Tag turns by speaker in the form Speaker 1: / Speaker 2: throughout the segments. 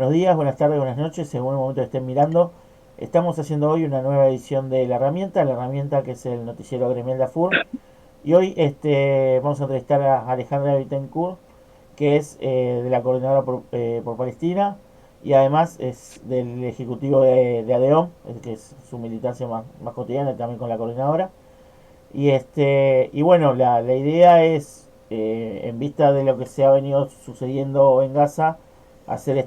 Speaker 1: Buenos días, buenas tardes, buenas noches, según el momento que estén mirando. Estamos haciendo hoy una nueva edición de La Herramienta que es el noticiero gremial de AFUR. Y hoy vamos a entrevistar a Alejandra Bittencourt, que es de la Coordinadora por Palestina y además es del Ejecutivo de ADEOM, que es su militancia más cotidiana, también con la Coordinadora. Y bueno, la idea es, en vista de lo que se ha venido sucediendo en Gaza, hacer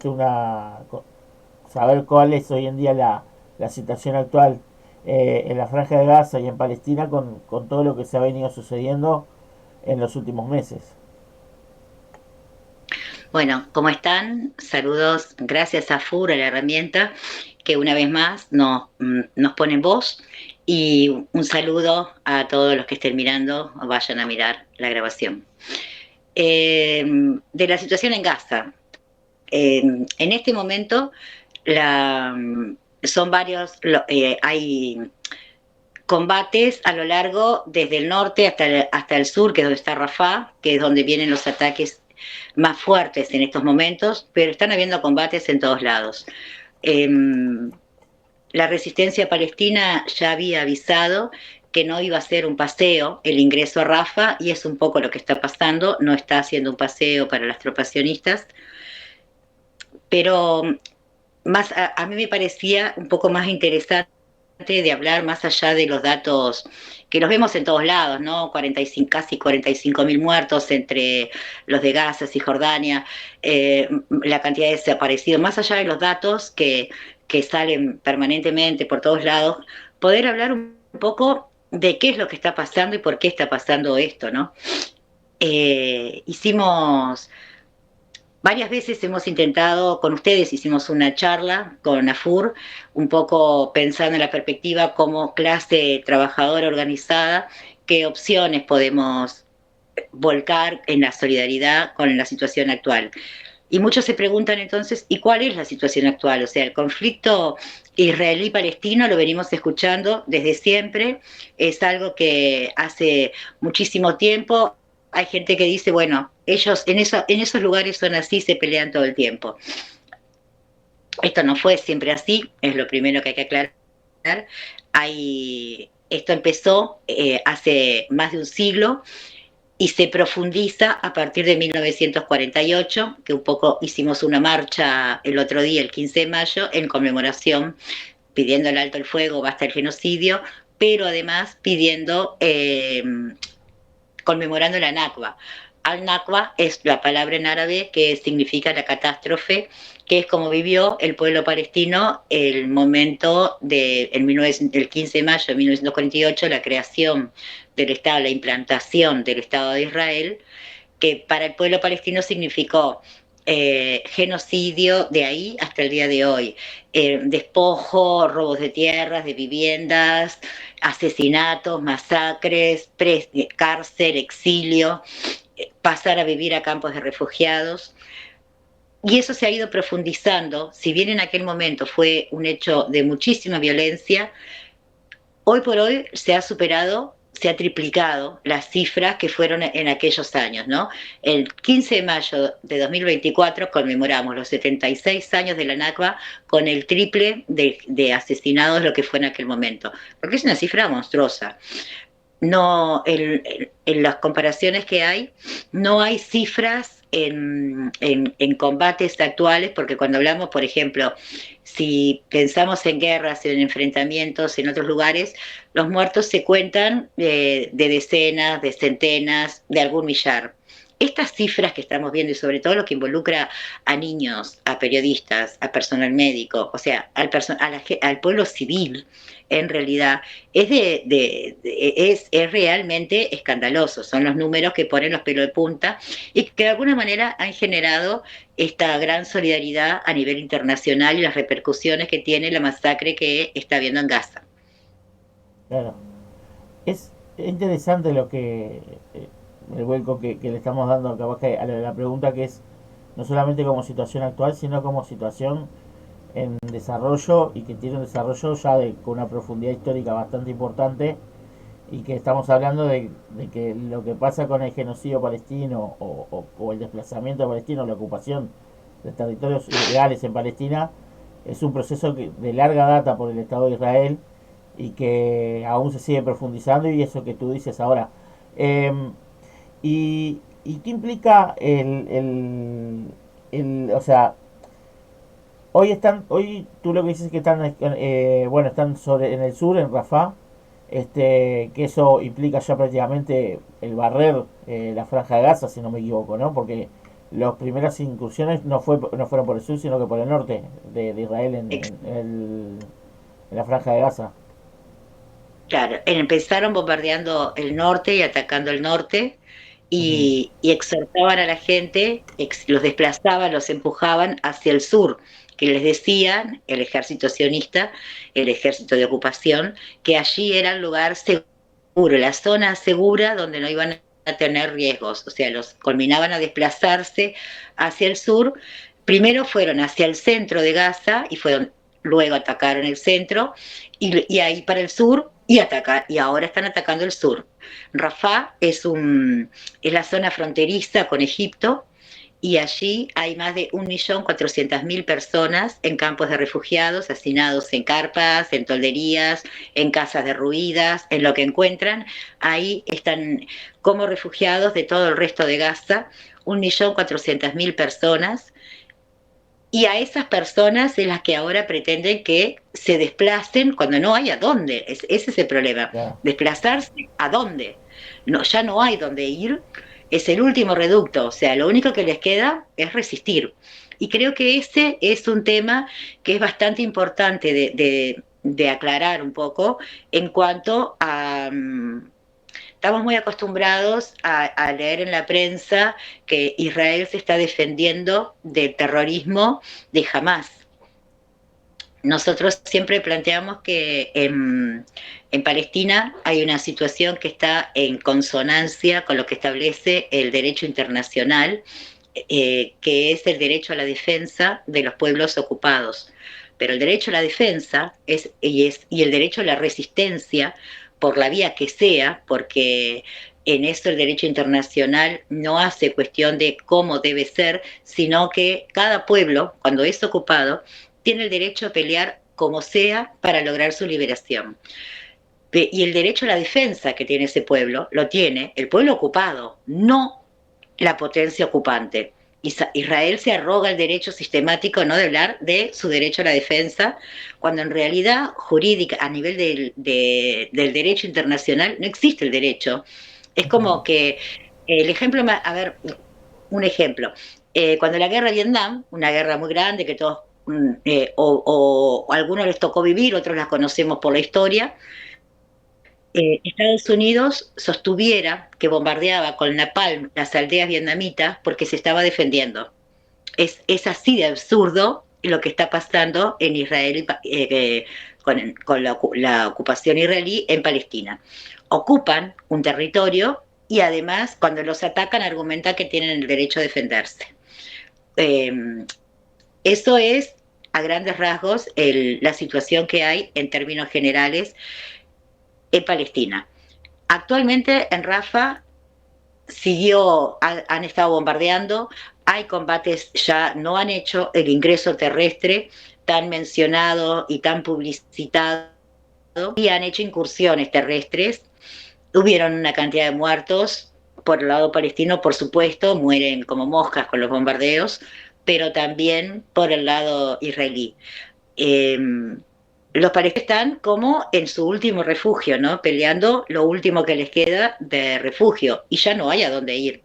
Speaker 1: saber cuál es hoy en día la situación actual en la Franja de Gaza y en Palestina con todo lo que se ha venido sucediendo en los últimos meses.
Speaker 2: Bueno, ¿cómo están? Saludos, gracias a FUR, a la herramienta, que una vez más nos pone en voz. Y un saludo a todos los que estén mirando, o vayan a mirar la grabación. De la situación en Gaza. En este momento la, son varios, hay combates a lo largo, desde el norte hasta el sur, que es donde está Rafah, que es donde vienen los ataques más fuertes en estos momentos, pero están habiendo combates en todos lados. Eh, la resistencia palestina ya había avisado que no iba a ser un paseo el ingreso a Rafah, y es un poco lo que está pasando. No está haciendo un paseo para las tropas sionistas, pero a mí me parecía un poco más interesante de hablar más allá de los datos que los vemos en todos lados, ¿no? 45, casi 45.000 muertos entre los de Gaza y Jordania, la cantidad de desaparecidos, más allá de los datos que salen permanentemente por todos lados, poder hablar un poco de qué es lo que está pasando y por qué está pasando esto, ¿no? Hicimos Varias veces hemos intentado, con ustedes hicimos una charla con AFUR, un poco pensando en la perspectiva como clase trabajadora organizada, qué opciones podemos volcar en la solidaridad con la situación actual. Y muchos se preguntan entonces, ¿y cuál es la situación actual? O sea, el conflicto israelí-palestino lo venimos escuchando desde siempre, es algo que hace muchísimo tiempo. Hay gente que dice, bueno, ellos en esos lugares son así, se pelean todo el tiempo. Esto no fue siempre así, es lo primero que hay que aclarar. Esto empezó hace más de un siglo y se profundiza a partir de 1948, que un poco hicimos una marcha el otro día, el 15 de mayo, en conmemoración, pidiendo el alto el fuego, basta el genocidio, pero además pidiendo, conmemorando la Nakba. Al-Nakba es la palabra en árabe que significa la catástrofe, que es como vivió el pueblo palestino el momento el 15 de mayo de 1948, la creación del Estado, la implantación del Estado de Israel, que para el pueblo palestino significó genocidio de ahí hasta el día de hoy, despojo, robos de tierras, de viviendas, asesinatos, masacres, cárcel, exilio, pasar a vivir a campos de refugiados. Y eso se ha ido profundizando. Si bien en aquel momento fue un hecho de muchísima violencia, hoy por hoy se ha superado, se ha triplicado las cifras que fueron en aquellos años, ¿no? El 15 de mayo de 2024 conmemoramos los 76 años de la Nakba con el triple de asesinados de lo que fue en aquel momento, porque es una cifra monstruosa. No, en las comparaciones que hay, no hay cifras en combates actuales, porque cuando hablamos, por ejemplo, si pensamos en guerras, en enfrentamientos en otros lugares, los muertos se cuentan de decenas, de centenas, de algún millar. Estas cifras que estamos viendo, y sobre todo lo que involucra a niños, a periodistas, a personal médico, o sea, al pueblo civil, en realidad, es realmente escandaloso. Son los números que ponen los pelos de punta y que de alguna manera han generado esta gran solidaridad a nivel internacional y las repercusiones que tiene la masacre que está habiendo en Gaza.
Speaker 1: Claro, es interesante el vuelco que le estamos dando capaz que a la pregunta que es no solamente como situación actual, sino como situación en desarrollo y que tiene un desarrollo ya con una profundidad histórica bastante importante y que estamos hablando de que lo que pasa con el genocidio palestino o el desplazamiento palestino, la ocupación de territorios ilegales en Palestina es un proceso de larga data por el Estado de Israel y que aún se sigue profundizando y eso que tú dices ahora. Eh, y qué implica o sea, hoy tú lo que dices es que están, bueno, están en el sur, en Rafah, que eso implica ya prácticamente el barrer la franja de Gaza, si no me equivoco, ¿no? Porque las primeras incursiones no fueron por el sur, sino que por el norte de Israel en la franja de Gaza.
Speaker 2: Claro, empezaron bombardeando el norte y atacando el norte
Speaker 1: Ujú.
Speaker 2: y exhortaban a la gente, los desplazaban, los empujaban hacia el sur, que les decían el ejército sionista, el ejército de ocupación, que allí era el lugar seguro, la zona segura donde no iban a tener riesgos. O sea, los culminaban a desplazarse hacia el sur. Primero fueron hacia el centro de Gaza y luego atacaron el centro y ahí para el sur y ahora están atacando el sur. Rafah es la zona fronteriza con Egipto y allí hay más de 1.400.000 personas en campos de refugiados, hacinados en carpas, en tolderías, en casas derruidas, en lo que encuentran. Ahí están como refugiados de todo el resto de Gaza, 1.400.000 personas y a esas personas es las que ahora pretenden que se desplacen cuando no hay a dónde. Ese es el problema.
Speaker 1: Claro.
Speaker 2: Desplazarse a dónde. No, ya no hay dónde ir. Es el último reducto. O sea, lo único que les queda es resistir. Y creo que ese es un tema que es bastante importante de aclarar un poco en cuanto a estamos muy acostumbrados a leer en la prensa que Israel se está defendiendo del terrorismo de Hamas. Nosotros siempre planteamos que en Palestina hay una situación que está en consonancia con lo que establece el derecho internacional, que es el derecho a la defensa de los pueblos ocupados. Pero el derecho a la defensa y el derecho a la resistencia, por la vía que sea, porque en eso el derecho internacional no hace cuestión de cómo debe ser, sino que cada pueblo, cuando es ocupado, tiene el derecho a pelear como sea para lograr su liberación. Y el derecho a la defensa que tiene ese pueblo, lo tiene el pueblo ocupado, no la potencia ocupante. Israel se arroga el derecho sistemático, ¿no?, de hablar de su derecho a la defensa, cuando en realidad jurídica, a nivel del derecho internacional, no existe el derecho. Es
Speaker 1: Ujú.
Speaker 2: como que el ejemplo, a ver, un ejemplo, cuando la guerra de Vietnam, una guerra muy grande que todos, o a algunos les tocó vivir, otros las conocemos por la historia, Estados Unidos sostuviera que bombardeaba con napalm las aldeas vietnamitas porque se estaba defendiendo. Es así de absurdo lo que está pasando en Israel con la ocupación israelí en Palestina. Ocupan un territorio y además cuando los atacan argumentan que tienen el derecho a defenderse. Eh, Eso es a grandes rasgos la situación que hay en términos generales en Palestina. Actualmente en Rafah han estado bombardeando, hay combates, ya no han hecho el ingreso terrestre tan mencionado y tan publicitado, y han hecho incursiones terrestres. Hubieron una cantidad de muertos por el lado palestino, por supuesto, mueren como moscas con los bombardeos, pero también por el lado israelí. Eh, los palestinos están como en su último refugio, ¿no? Peleando lo último que les queda de refugio y ya no hay a dónde ir.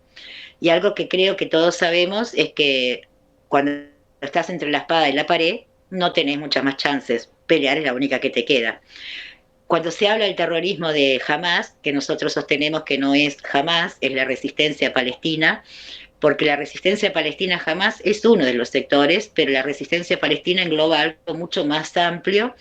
Speaker 2: Y algo que creo que todos sabemos es que cuando estás entre la espada y la pared, no tenés muchas más chances. Pelear es la única que te queda. Cuando se habla del terrorismo de Hamas, que nosotros sostenemos que no es Hamas, es la resistencia palestina, porque la resistencia palestina jamás es uno de los sectores, pero la resistencia palestina engloba algo mucho más amplio,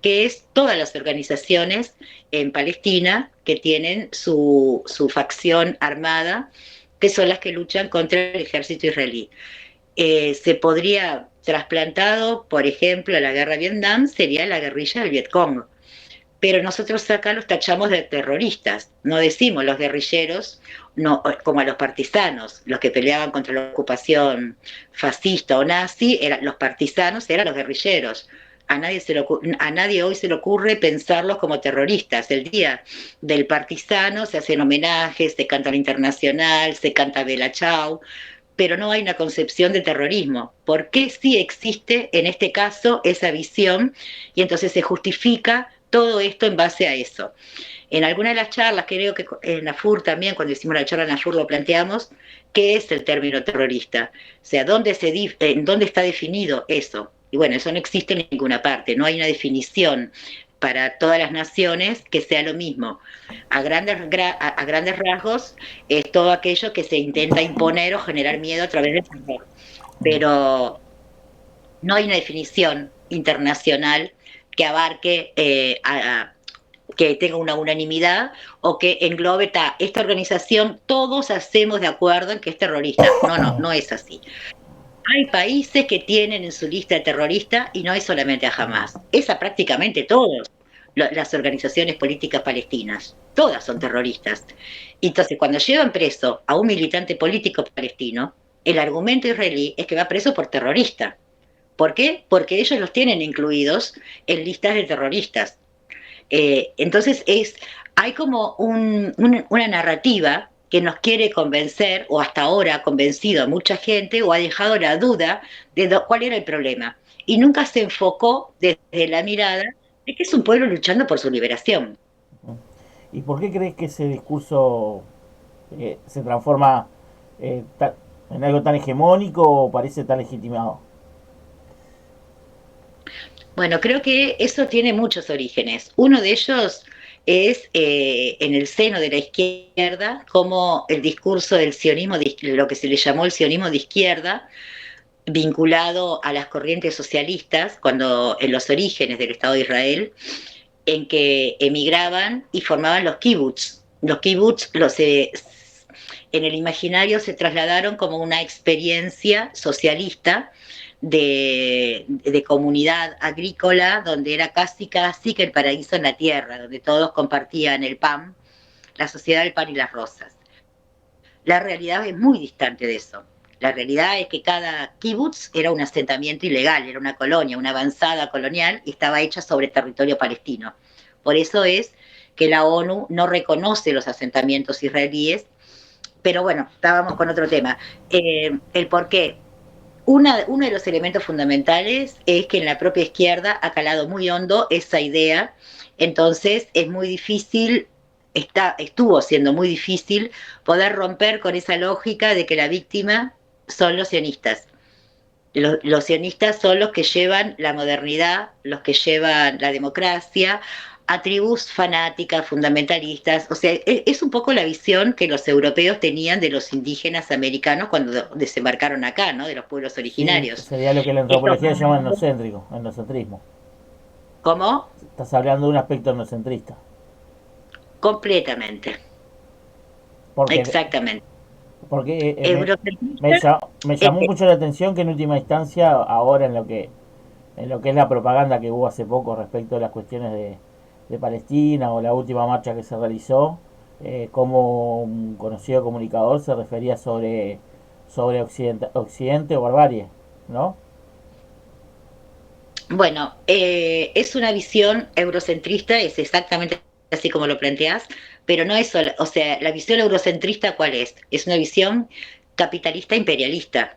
Speaker 2: que es todas las organizaciones en Palestina que tienen su facción armada, que son las que luchan contra el ejército israelí. Se podría trasplantado, por ejemplo, a la guerra de Vietnam, sería la guerrilla del Vietcong, pero nosotros acá los tachamos de terroristas, no decimos los guerrilleros, no, como a los partisanos, los que peleaban contra la ocupación fascista o nazi, los partisanos eran los guerrilleros. A nadie hoy se le ocurre pensarlos como terroristas. El día del partisano se hacen homenajes, se canta la internacional, se canta Bella Ciao, pero no hay una concepción de terrorismo. ¿Por qué sí existe en este caso esa visión? Y entonces se justifica todo esto en base a eso. En alguna de las charlas, creo que en la FUR también, cuando hicimos la charla en la FUR lo planteamos, ¿qué es el término terrorista? O sea, ¿dónde está definido eso? Y bueno, eso no existe en ninguna parte, no hay una definición para todas las naciones que sea lo mismo. A grandes rasgos es todo aquello que se intenta imponer o generar miedo a través del terror. Pero no hay una definición internacional que abarque que tenga una unanimidad o que englobe esta organización, todos hacemos de acuerdo en que es terrorista. No, no, no es así. Hay países que tienen en su lista de terroristas y no es solamente a Hamas, es a prácticamente todos las organizaciones políticas palestinas. Todas son terroristas. Entonces, cuando llevan preso a un militante político palestino, el argumento israelí es que va preso por terrorista. ¿Por qué? Porque ellos los tienen incluidos en listas de terroristas. Entonces hay como una narrativa que nos quiere convencer, o hasta ahora ha convencido a mucha gente, o ha dejado la duda de cuál era el problema. Y nunca se enfocó desde la mirada de que es un pueblo luchando por su liberación.
Speaker 1: ¿Y por qué crees que ese discurso se transforma en algo tan hegemónico o parece tan legitimado?
Speaker 2: Bueno, creo que eso tiene muchos orígenes. Uno de ellos es en el seno de la izquierda, como el discurso del sionismo, lo que se le llamó el sionismo de izquierda, vinculado a las corrientes socialistas, cuando en los orígenes del Estado de Israel, en que emigraban y formaban los kibbutz. Los kibbutz en el imaginario se trasladaron como una experiencia socialista de comunidad agrícola, donde era casi que el paraíso en la tierra, donde todos compartían el pan, la sociedad del pan y las rosas. La realidad es muy distante de eso. La realidad es que cada kibutz era un asentamiento ilegal, era una colonia, una avanzada colonial y estaba hecha sobre territorio palestino. Por eso es que la ONU no reconoce los asentamientos israelíes, pero bueno, estábamos con otro tema. El por qué. Uno de los elementos fundamentales es que en la propia izquierda ha calado muy hondo esa idea, entonces es muy difícil, estuvo siendo muy difícil poder romper con esa lógica de que la víctima son los sionistas. Los sionistas son los que llevan la modernidad, los que llevan la democracia, a tribus fanáticas, fundamentalistas. O sea, es un poco la visión que los europeos tenían de los indígenas americanos cuando desembarcaron acá, ¿no? De los pueblos
Speaker 1: Sí,
Speaker 2: originarios.
Speaker 1: sería lo que la
Speaker 2: Esto,
Speaker 1: antropología llama etnocéntrico, etnocentrismo.
Speaker 2: ¿cómo?
Speaker 1: Estás hablando de un aspecto etnocentrista.
Speaker 2: Completamente.
Speaker 1: Porque,
Speaker 2: Exactamente.
Speaker 1: porque
Speaker 2: Eurocentrista,
Speaker 1: me
Speaker 2: eh,
Speaker 1: llamó mucho la atención que en última instancia, ahora en lo que es la propaganda que hubo hace poco respecto a las cuestiones de Palestina o la última marcha que se realizó, como un conocido comunicador se refería sobre Occidente o barbarie, ¿no?
Speaker 2: bueno, es una visión eurocentrista, es exactamente así como lo planteás, pero no es solo, o sea, la visión eurocentrista, ¿cuál es? Es una visión capitalista imperialista.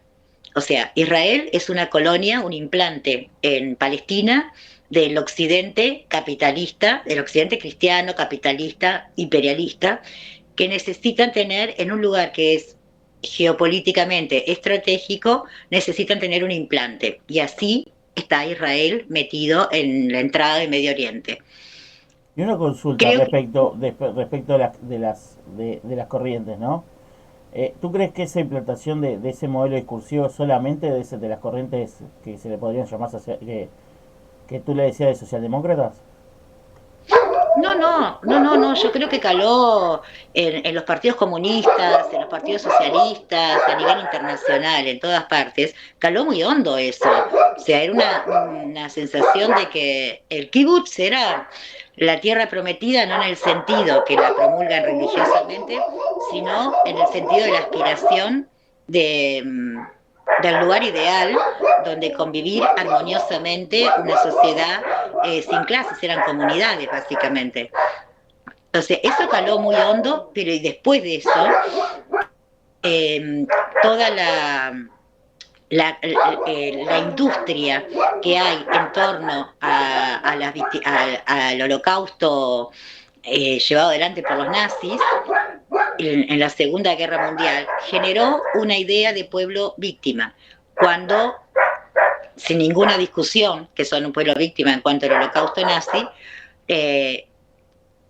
Speaker 2: O sea, Israel es una colonia, un implante en Palestina del occidente capitalista, del occidente cristiano, capitalista, imperialista, que necesitan tener en un lugar que es geopolíticamente estratégico, necesitan tener un implante. Y así está Israel metido en la entrada de Medio Oriente.
Speaker 1: Y una consulta
Speaker 2: Creo que
Speaker 1: respecto de las corrientes, ¿no? ¿Tú crees que esa implantación de ese modelo discursivo solamente de las corrientes que se le podrían llamar que tú le decías de socialdemócratas?
Speaker 2: no, no, no, no, no, yo creo que caló en los partidos comunistas, en los partidos socialistas, a nivel internacional, en todas partes, caló muy hondo eso. O sea, era una sensación de que el kibutz era la tierra prometida no en el sentido que la promulgan religiosamente, sino en el sentido de la aspiración de, del lugar ideal donde convivir armoniosamente una sociedad sin clases, eran comunidades básicamente. Entonces, eso caló muy hondo, pero y después de eso, toda la industria que hay en torno al holocausto llevado adelante por los nazis en la Segunda Guerra Mundial generó una idea de pueblo víctima, cuando, sin ninguna discusión, que son un pueblo víctima en cuanto al holocausto nazi, eh,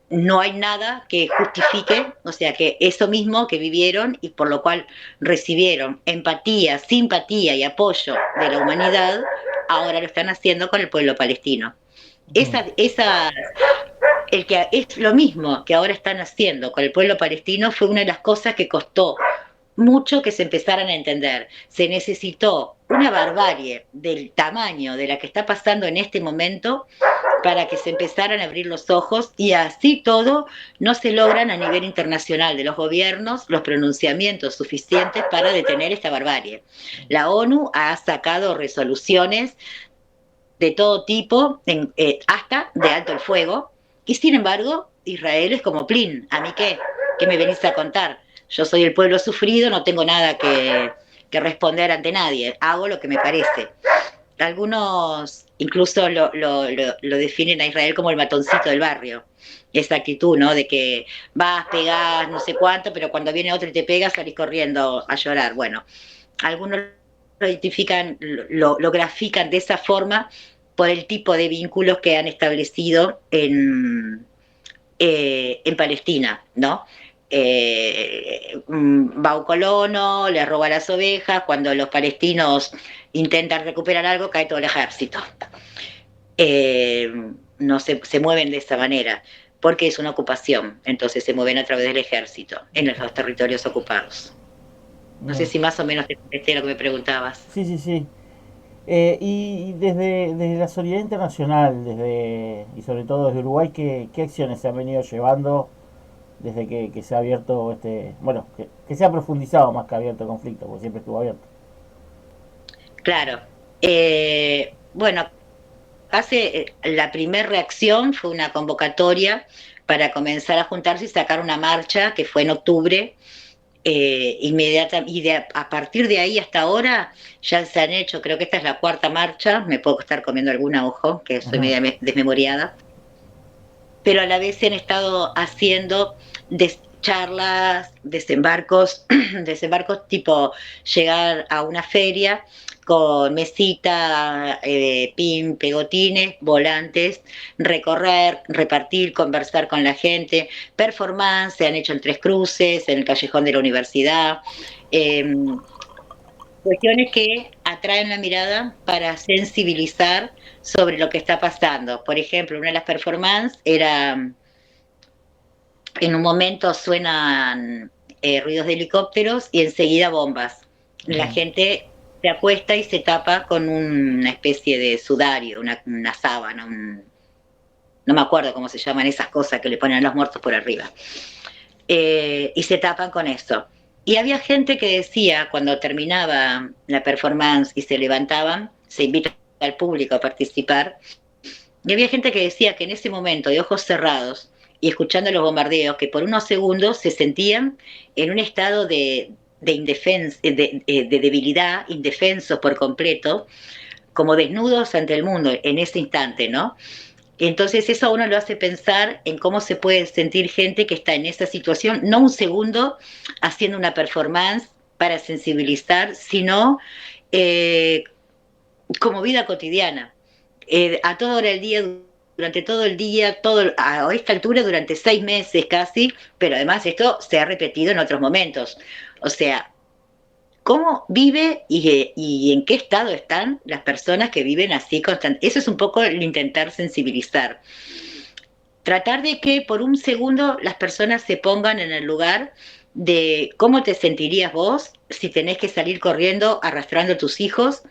Speaker 2: no hay nada que justifique, o sea, que eso mismo que vivieron y por lo cual recibieron empatía, simpatía y apoyo de la humanidad, ahora lo están haciendo con el pueblo palestino. El que es lo mismo que ahora están haciendo con el pueblo palestino fue una de las cosas que costó mucho que se empezaran a entender. Se necesitó una barbarie del tamaño de la que está pasando en este momento para que se empezaran a abrir los ojos, y así todo no se logran a nivel internacional de los gobiernos los pronunciamientos suficientes para detener esta barbarie. La ONU ha sacado resoluciones de todo tipo, hasta de alto el fuego, y sin embargo Israel es como Plin, ¿a mí qué? ¿Qué me venís a contar? Yo soy el pueblo sufrido, no tengo nada que responder ante nadie, hago lo que me parece. Algunos incluso lo definen a Israel como el matoncito del barrio. Esa actitud, ¿no? De que vas, pegás, no sé cuánto, pero cuando viene otro y te pega, salís corriendo a llorar. Bueno, algunos lo identifican, lo grafican de esa forma por el tipo de vínculos que han establecido en Palestina, ¿no? Va un colono, le roba las ovejas, cuando los palestinos intentan recuperar algo, cae todo el ejército. Eh, no se mueven de esa manera, porque es una ocupación, entonces se mueven a través del ejército en los territorios ocupados. No sé
Speaker 1: Bien.
Speaker 2: si más o menos te contesté lo que me preguntabas.
Speaker 1: Sí, sí, sí. Y desde la solidaridad internacional, y sobre todo desde Uruguay, ¿qué acciones se han venido llevando desde que se ha abierto bueno, que se ha profundizado más que abierto el conflicto, porque siempre estuvo abierto?
Speaker 2: Claro. Bueno, la primera reacción fue una convocatoria para comenzar a juntarse y sacar una marcha que fue en octubre. Inmediata, a partir de ahí hasta ahora ya se han hecho, creo que esta es la cuarta marcha, me puedo estar comiendo alguna, ojo, que soy
Speaker 1: Ajá.
Speaker 2: media desmemoriada, pero a la vez se han estado haciendo charlas, desembarcos, desembarcos tipo llegar a una feria con mesita, pin, pegotines, volantes, recorrer, repartir, conversar con la gente, performance, se han hecho en Tres Cruces, en el Callejón de la Universidad, eh, cuestiones que atraen la mirada para sensibilizar sobre lo que está pasando. Por ejemplo, una de las performances era, en un momento suenan ruidos de helicópteros y enseguida bombas. La
Speaker 1: Bien.
Speaker 2: gente se acuesta y se tapa con una especie de sudario, una sábana, no me acuerdo cómo se llaman esas cosas que le ponen a los muertos por arriba. Y se tapan con eso. Y había gente que decía, cuando terminaba la performance y se levantaban, se invita al público a participar, y había gente que decía que en ese momento, de ojos cerrados y escuchando los bombardeos, que por unos segundos se sentían en un estado de debilidad, indefensos por completo, como desnudos ante el mundo en ese instante, ¿no? Entonces eso a uno lo hace pensar en cómo se puede sentir gente que está en esa situación, no un segundo haciendo una performance para sensibilizar, sino eh, como vida cotidiana, a toda hora del día, durante todo el día, a esta altura durante 6 meses casi, pero además esto se ha repetido en otros momentos. O sea, ¿cómo vive y en qué estado están las personas que viven así constantemente? Eso es un poco el intentar sensibilizar. Tratar de que por un segundo las personas se pongan en el lugar de cómo te sentirías vos si tenés que salir corriendo arrastrando a tus hijos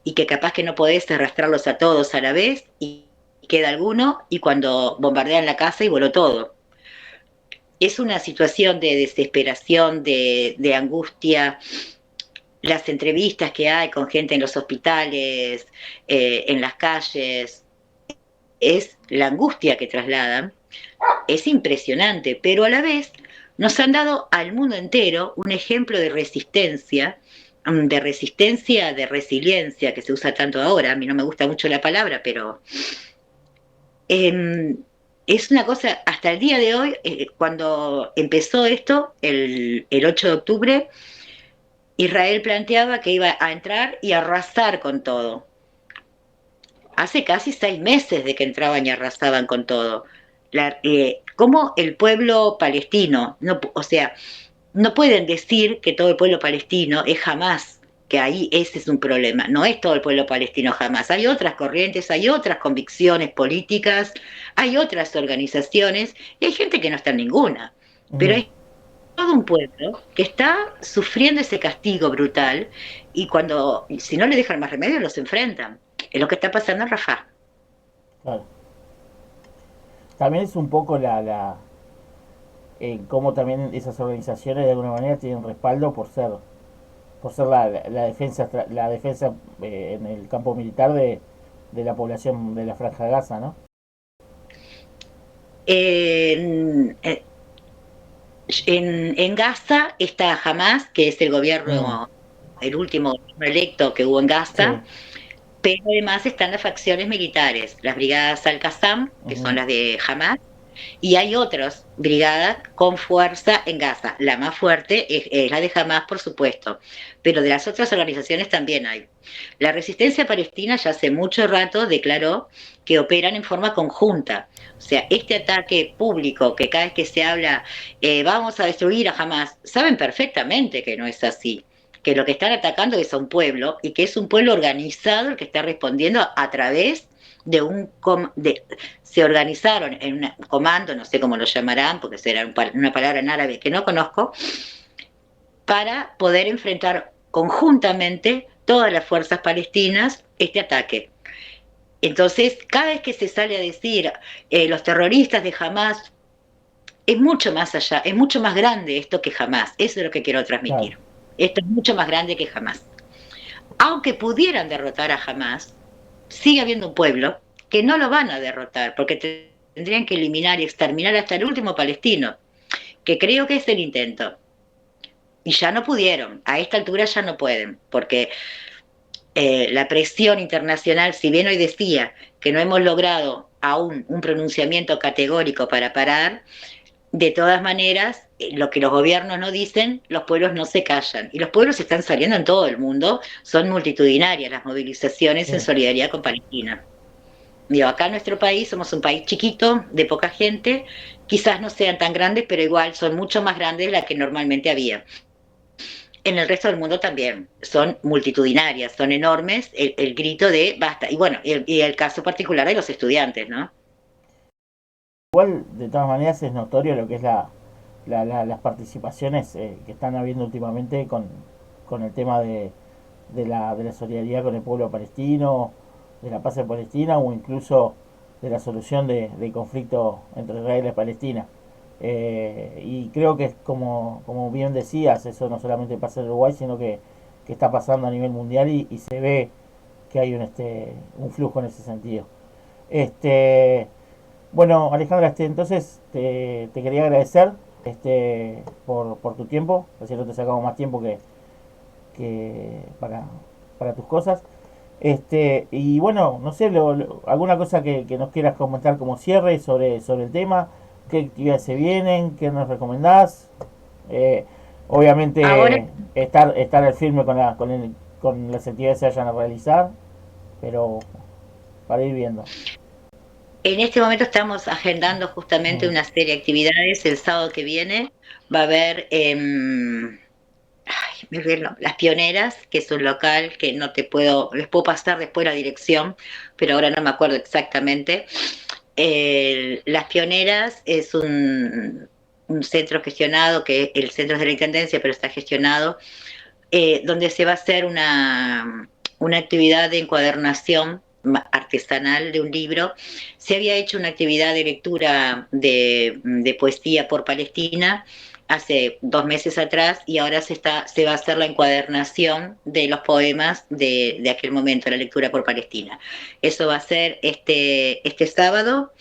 Speaker 2: y que capaz que no podés arrastrarlos a todos a la vez, y queda alguno, y cuando bombardean la casa y voló todo. Es una situación de desesperación, de angustia. Las entrevistas que hay con gente en los hospitales, en las calles, es la angustia que trasladan, es impresionante, pero a la vez nos han dado al mundo entero un ejemplo de resiliencia, que se usa tanto ahora. A mí no me gusta mucho la palabra, pero eh, es una cosa, hasta el día de hoy, cuando empezó esto, el 8 de octubre, Israel planteaba que iba a entrar y arrasar con todo. Hace casi 6 meses de que entraban y arrasaban con todo. ¿Cómo el pueblo palestino, no, o sea, no pueden decir que todo el pueblo palestino es Hamás, que ahí ese es un problema? No es todo el pueblo palestino Hamás. Hay otras corrientes, hay otras convicciones políticas, hay otras organizaciones, y hay gente que no está en ninguna. Pero
Speaker 1: Ujú.
Speaker 2: hay todo un pueblo que está sufriendo ese castigo brutal, y si no le dejan más remedio, los enfrentan. Es lo que está pasando en Rafah.
Speaker 1: Claro. También es un poco cómo también esas organizaciones de alguna manera tienen respaldo por ser la defensa en el campo militar de la población de la Franja de Gaza, ¿no?
Speaker 2: En, en Gaza está Hamas, que es
Speaker 1: Mm,
Speaker 2: el último gobierno electo que hubo en
Speaker 1: sí.
Speaker 2: Gaza, pero además están las facciones militares, las brigadas Al-Qassam, que son
Speaker 1: Ujú.
Speaker 2: las de Hamas, y hay otras brigadas con fuerza en Gaza. La más fuerte es la de Hamas, por supuesto, pero de las otras organizaciones también hay. La resistencia palestina ya hace mucho rato declaró que operan en forma conjunta. O sea, este ataque público, que cada vez que se habla, vamos a destruir a Hamas, saben perfectamente que no es así, que lo que están atacando es a un pueblo, y que es un pueblo organizado el que está respondiendo a través de se organizaron en un comando, no sé cómo lo llamarán, porque será una palabra en árabe que no conozco, para poder enfrentar conjuntamente todas las fuerzas palestinas este ataque. Entonces, cada vez que se sale a decir los terroristas de Hamas, es mucho más allá, es mucho más grande esto que Hamas. Eso es lo que quiero
Speaker 1: Claro.
Speaker 2: transmitir. Esto es mucho más grande que Hamas. Aunque pudieran derrotar a Hamas, sigue habiendo un pueblo que no lo van a derrotar, porque tendrían que eliminar y exterminar hasta el último palestino, que creo que es el intento. Y ya no pudieron, a esta altura ya no pueden, porque la presión internacional, si bien hoy decía que no hemos logrado aún un pronunciamiento categórico para parar, de todas maneras, lo que los gobiernos no dicen, los pueblos no se callan. Y los pueblos están saliendo en todo el mundo, son multitudinarias las movilizaciones en
Speaker 1: Sí.
Speaker 2: solidaridad con Palestina. Digo, acá en nuestro país somos un país chiquito, de poca gente, quizás no sean tan grandes, pero igual son mucho más grandes de las que normalmente había. En el resto del mundo también, son multitudinarias, son enormes, el grito de basta. Y bueno, y el caso particular de los estudiantes, ¿no?
Speaker 1: Igual, de todas maneras, es notorio lo que es las participaciones que están habiendo últimamente con el tema de la solidaridad con el pueblo palestino, de la paz en Palestina o incluso de la solución del conflicto entre Israel y Palestina. Y creo que es como bien decías, eso no solamente pasa en Uruguay, sino que está pasando a nivel mundial y se ve que hay un flujo en ese sentido. Este, bueno, Alejandra, entonces te quería agradecer por tu tiempo, así no te sacamos más tiempo que para tus cosas. Y bueno, no sé, alguna cosa que nos quieras comentar como cierre sobre el tema, qué actividades se vienen, qué nos recomendás. Eh,
Speaker 2: Ahora,
Speaker 1: Obviamente estar al firme con las actividades que se vayan a realizar, pero para ir viendo.
Speaker 2: en este momento estamos agendando justamente
Speaker 1: Mm,
Speaker 2: una serie de actividades. El sábado que viene va a haber Las Pioneras, que es un local que no te puedo, les puedo pasar después la dirección, pero ahora no me acuerdo exactamente. Las Pioneras es un centro gestionado, que el centro es de la Intendencia, pero está gestionado, donde se va a hacer una actividad de encuadernación artesanal de un libro, se había hecho una actividad de lectura de poesía por Palestina hace 2 meses atrás y ahora se va a hacer la encuadernación de los poemas de aquel momento, la lectura por Palestina. Eso va a ser este sábado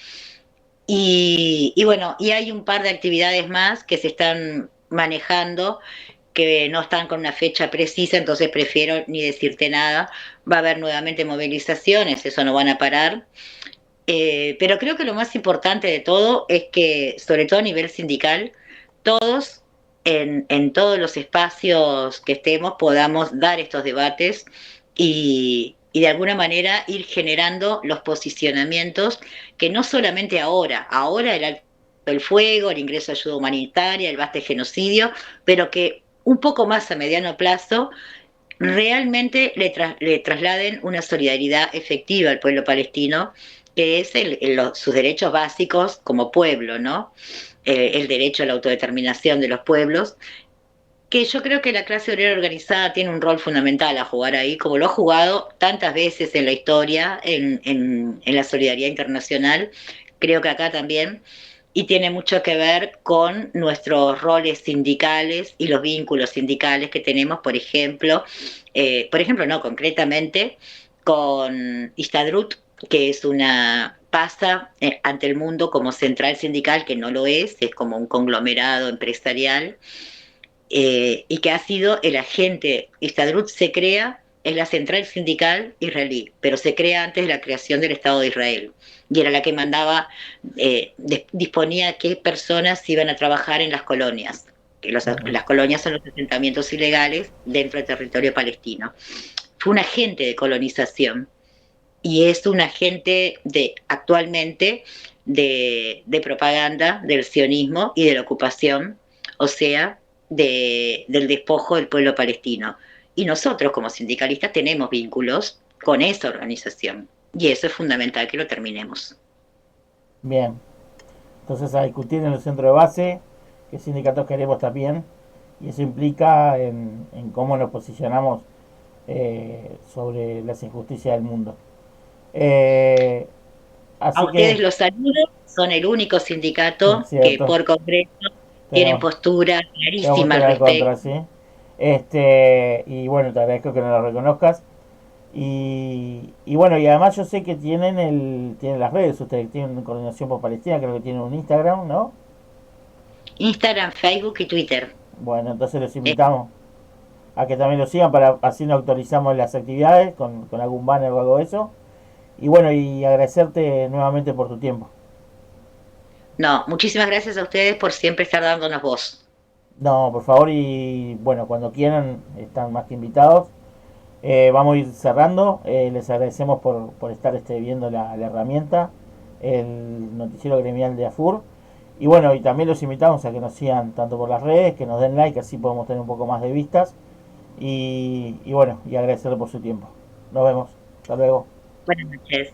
Speaker 2: y bueno, y hay un par de actividades más que se están manejando que no están con una fecha precisa, entonces prefiero ni decirte nada. Va a haber nuevamente movilizaciones, eso no van a parar. Pero creo que lo más importante de todo es que, sobre todo a nivel sindical, todos en todos los espacios que estemos podamos dar estos debates y de alguna manera ir generando los posicionamientos que no solamente ahora el alto el fuego, el ingreso de ayuda humanitaria, el basta de genocidio, pero que un poco más a mediano plazo realmente le trasladen una solidaridad efectiva al pueblo palestino, que es sus derechos básicos como pueblo, ¿no? El derecho a la autodeterminación de los pueblos, que yo creo que la clase obrera organizada tiene un rol fundamental a jugar ahí, como lo ha jugado tantas veces en la historia, en la solidaridad internacional, creo que acá también, y tiene mucho que ver con nuestros roles sindicales y los vínculos sindicales que tenemos, por ejemplo, no, concretamente con Istadrut, que es una pasa ante el mundo como central sindical, que no lo es como un conglomerado empresarial, y que ha sido el agente. Istadrut se crea, es la central sindical israelí, pero se crea antes de la creación del Estado de Israel. Y era la que mandaba, disponía qué personas iban a trabajar en las colonias. Las colonias son los asentamientos ilegales dentro del territorio palestino. Fue un agente de colonización y es un agente actualmente de propaganda del sionismo y de la ocupación, o sea, del despojo del pueblo palestino. Y nosotros como sindicalistas tenemos vínculos con esa organización y eso es fundamental que lo terminemos.
Speaker 1: Bien, entonces a discutir en el centro de base qué sindicatos queremos también, y eso implica en cómo nos posicionamos sobre las injusticias del mundo. Eh,
Speaker 2: A
Speaker 1: Así
Speaker 2: ustedes
Speaker 1: que,
Speaker 2: los saludo, son el único sindicato que
Speaker 1: cierto,
Speaker 2: por Congreso tienen
Speaker 1: tenemos,
Speaker 2: postura
Speaker 1: tenemos
Speaker 2: clarísima al
Speaker 1: postura en contra,
Speaker 2: respecto.
Speaker 1: ¿sí? Y bueno, te agradezco que nos lo reconozcas. Y bueno, y además yo sé que tienen las redes, ustedes tienen Coordinación por Palestina, creo que tienen un Instagram, ¿no?
Speaker 2: Instagram, Facebook y Twitter.
Speaker 1: Bueno, entonces los
Speaker 2: Eh,
Speaker 1: invitamos a que también lo sigan para así no actualizamos las actividades con algún banner o algo de eso. Y bueno, y agradecerte nuevamente por tu tiempo.
Speaker 2: no, muchísimas gracias a ustedes por siempre estar dándonos voz.
Speaker 1: No, por favor, y bueno, cuando quieran, están más que invitados. Vamos a ir cerrando. Les agradecemos por estar viendo la herramienta, el noticiero gremial de AFUR. Y bueno, y también los invitamos a que nos sigan tanto por las redes, que nos den like, así podemos tener un poco más de vistas. Y bueno, y agradecerle por su tiempo. Nos vemos. Hasta luego.
Speaker 2: Buenas noches.